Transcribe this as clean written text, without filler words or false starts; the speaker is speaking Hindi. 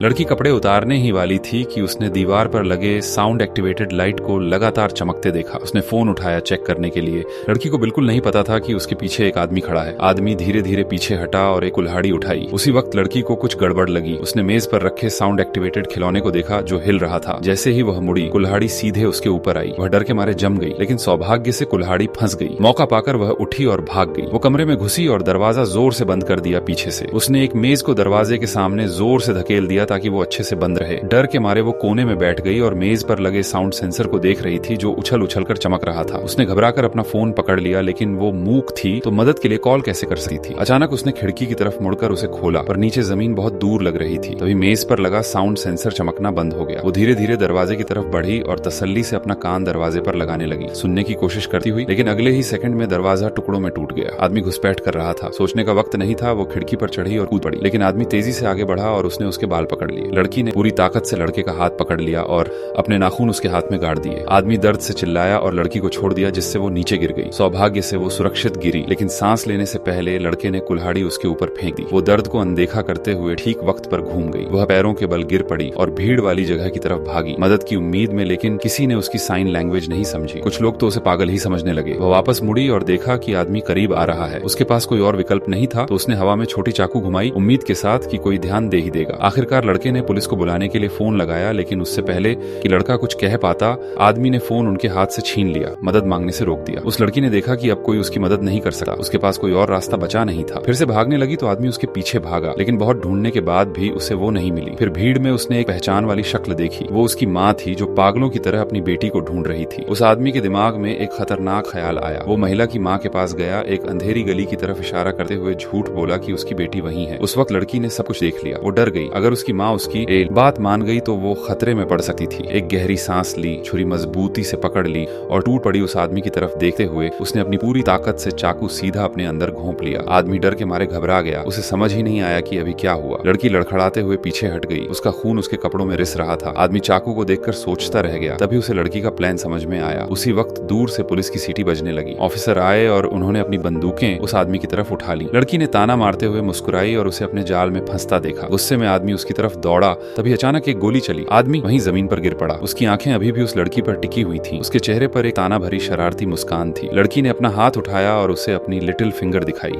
लड़की कपड़े उतारने ही वाली थी कि उसने दीवार पर लगे साउंड एक्टिवेटेड लाइट को लगातार चमकते देखा। उसने फोन उठाया चेक करने के लिए। लड़की को बिल्कुल नहीं पता था कि उसके पीछे एक आदमी खड़ा है। आदमी धीरे धीरे पीछे हटा और एक कुल्हाड़ी उठाई। उसी वक्त लड़की को कुछ गड़बड़ लगी। उसने मेज पर रखे साउंड एक्टिवेटेड खिलौने को देखा जो हिल रहा था। जैसे ही वह मुड़ी, कुल्हाड़ी सीधे उसके ऊपर आई। वह डर के मारे जम गई, लेकिन सौभाग्य से कुल्हाड़ी फंस गई। मौका पाकर वह उठी और भाग गई। वो कमरे में घुसी और दरवाजा जोर से बंद कर दिया पीछे से। उसने एक मेज को दरवाजे के सामने जोर से धकेल दिया ताकि वो अच्छे से बंद रहे। डर के मारे वो कोने में बैठ गई और मेज पर लगे साउंड सेंसर को देख रही थी जो उछल उछल कर चमक रहा था। उसने घबराकर अपना फोन पकड़ लिया, लेकिन वो मूक थी तो मदद के लिए कॉल कैसे कर सकती थी। अचानक उसने खिड़की की तरफ मुड़कर उसे खोला, पर नीचे जमीन बहुत दूर लग रही थी। तभी मेज पर लगा साउंड सेंसर चमकना बंद हो गया। वो धीरे धीरे दरवाजे की तरफ बढ़ी और तसल्ली से अपना कान दरवाजे पर लगाने लगी। सुनने की कोशिश करती हुई, लेकिन अगले ही सेकंड में दरवाजा टुकड़ों में टूट गया। आदमी घुसपैठ कर रहा था। सोचने का वक्त नहीं था। वो खिड़की पर चढ़ी और कूद पड़ी, लेकिन आदमी तेजी से आगे बढ़ा और उसने उसके बाल पकड़ लिए। लड़की ने पूरी ताकत से लड़के का हाथ पकड़ लिया और अपने नाखून उसके हाथ में गाड़ दिए। आदमी दर्द से चिल्लाया और लड़की को छोड़ दिया, जिससे वो नीचे गिर गई। सौभाग्य से वो सुरक्षित गिरी, लेकिन सांस लेने से पहले लड़के ने कुल्हाड़ी उसके ऊपर फेंक दी। वो दर्द को अनदेखा करते हुए ठीक वक्त पर घूम गई। वह पैरों के बल गिर पड़ी और भीड़ वाली जगह की तरफ भागी, मदद की उम्मीद में, लेकिन किसी ने उसकी साइन लैंग्वेज नहीं समझी। कुछ लोग तो उसे पागल ही समझने लगे। वह वापस मुड़ी और देखा कि आदमी करीब आ रहा है। उसके पास कोई और विकल्प नहीं था, तो उसने हवा में छोटी चाकू घुमाई, उम्मीद के साथ कि कोई ध्यान दे ही देगा। आखिरकार लड़के ने पुलिस को बुलाने के लिए फोन लगाया, लेकिन उससे पहले कि लड़का कुछ कह पाता, आदमी ने फोन उनके हाथ से छीन लिया, मदद मांगने से रोक दिया। उस लड़की ने देखा कि अब कोई उसकी मदद नहीं कर सकता। उसके पास कोई और रास्ता बचा नहीं था। फिर से भागने लगी तो आदमी उसके पीछे भागा, लेकिन बहुत ढूंढने के बाद भी उसे वो नहीं मिली। फिर भीड़ में उसने एक पहचान वाली शक्ल देखी। वो उसकी माँ थी जो पागलों की तरह अपनी बेटी को ढूंढ रही थी। उस आदमी के दिमाग में एक खतरनाक ख्याल आया। वो महिला की माँ के पास गया, एक अंधेरी गली की तरफ इशारा करते हुए झूठ बोला कि उसकी बेटी वहीं है। उस वक्त लड़की ने सब कुछ देख लिया। वो डर गई। अगर उसकी माँ उसकी बात मान गई तो वो खतरे में पड़ सकती थी। एक गहरी सांस ली, छुरी मजबूती से पकड़ ली और टूट पड़ी उस आदमी की तरफ देखते हुए उसने अपनी पूरी ताकत से चाकू सीधा अपने अंदर घोंप लिया। आदमी डर के मारे घबरा गया। उसे समझ ही नहीं आया कि अभी क्या हुआ। लड़की लड़खड़ाते हुए पीछे हट गई। उसका खून उसके कपड़ों में रिस रहा था। आदमी चाकू को देखकर सोचता रह गया। तभी उसे लड़की का प्लान समझ में आया। उसी वक्त दूर से पुलिस की सीटी बजने लगी। ऑफिसर आए और उन्होंने अपनी बंदूकें उस आदमी की तरफ उठा ली। लड़की ने ताना मारते हुए मुस्कुराई और उसे अपने जाल में फंसता देखा। गुस्से में आदमी उसकी तरफ दौड़ा। तभी अचानक एक गोली चली। आदमी वहीं जमीन पर गिर पड़ा। उसकी आंखें अभी भी उस लड़की पर टिकी हुई थीं। उसके चेहरे पर एक ताना भरी शरारती मुस्कान थी। लड़की ने अपना हाथ उठाया और उसे अपनी लिटिल फिंगर दिखाई।